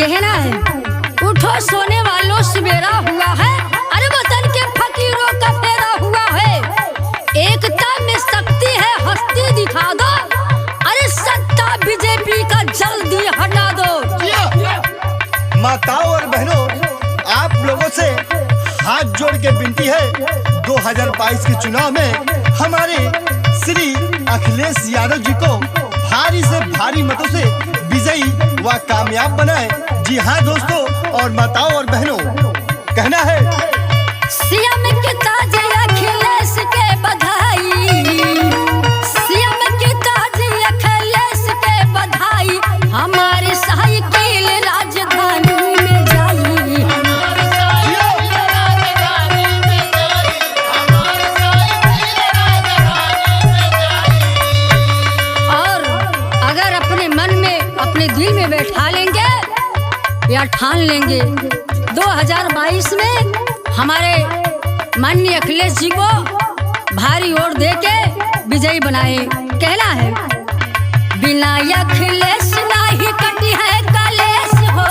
कहना है, उठो सोने वालों सवेरा हुआ है, अरे वतन के फकीरों का फेरा हुआ है। एकता में शक्ति है, हस्ती दिखा दो, अरे सत्ता बीजेपी का जल्दी हटा दो। माताओं और बहनों, आप लोगों से हाथ जोड़ के विनती है, 2022 के चुनाव में हमारे श्री अखिलेश यादव जी को भारी से भारी मतों से विजयी व कामयाब बनाए। जी हाँ दोस्तों और माताओं और बहनों, कहना है सीएम के ताज अखिलेश के बधाई, सीएम के ताज अखिलेश के बधाई, हमारी साइकिल राजधानी में जाई। और अगर अपने मन में अपने दिल में बैठा लेंगे या ठान लेंगे 2022 में हमारे माननीय अखिलेश जी को भारी वोट देके विजयी बनाए। कहना है, बिना अखिलेश नहीं कटी है कलेश हो,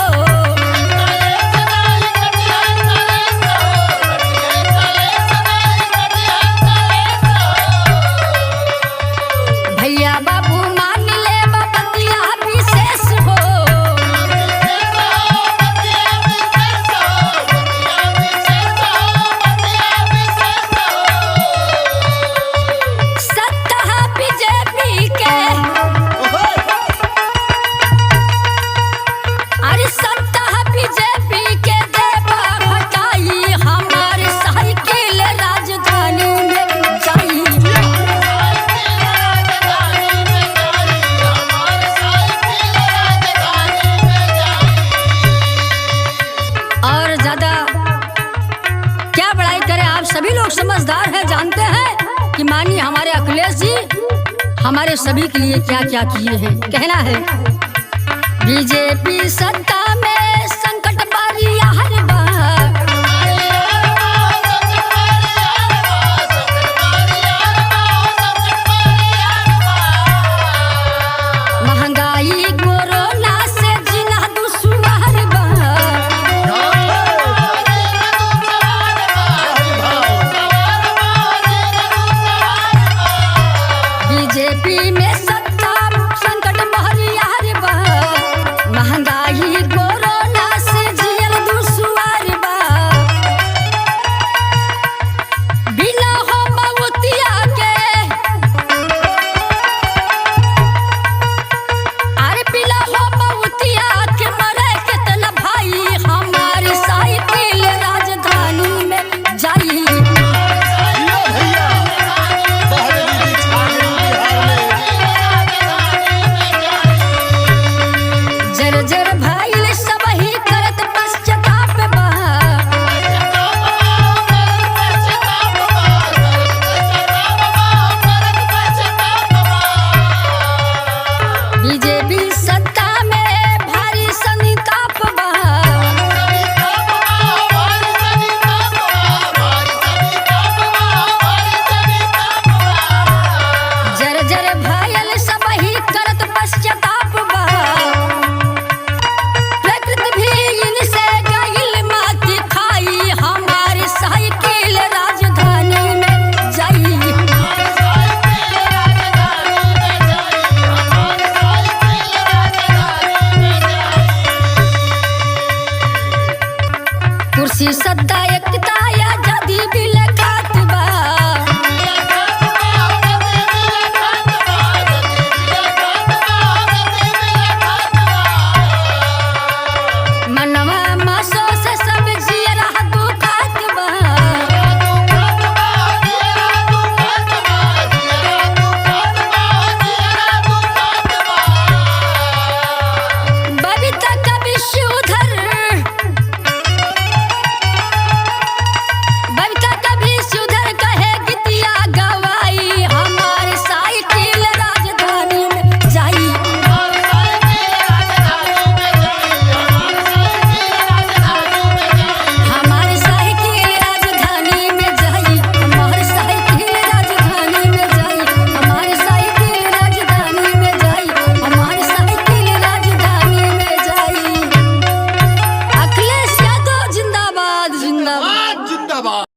भैया बाबू मान ले बतिया विशेष हो। सत्ता बीजेपी के, अरे सत्ता बीजेपी के देवा हटाई, हमारी साइकिल राजधानी में जाई। और ज्यादा क्या बड़ाई करें, आप सभी लोग समझदार हैं, जानते हैं कि माननीय हमारे अखिलेश जी हमारे सभी के लिए क्या क्या किए हैं। कहना है, बीजेपी सत्ता में संकट बारी हर बार, महंगाई कोरोना से जीना दुश्वार बा, बीजेपी में सत्ता संकट बहरियार बा, महंगाई कोरोना से जियल दुश्वार बा। बिना हो मऊतिया के, अरे बिना हो मऊतिया के मरे कितना भाई, हमारी साइकिल राजधानी में जाई। भैया बाहर दीदी छा गई बिहार में। जर जर भाई सब ही करत पश्चाताप बा, बीजेपी सत्ता में भारी संताप बा, जर जर भाई सब ही करत पश्चाताप बा। प्रकृति भी इनसे गइल माती खाई, हमारी साइकिल राजधानी में जाई। कुर्सी सत्ता एकता आजादी बिल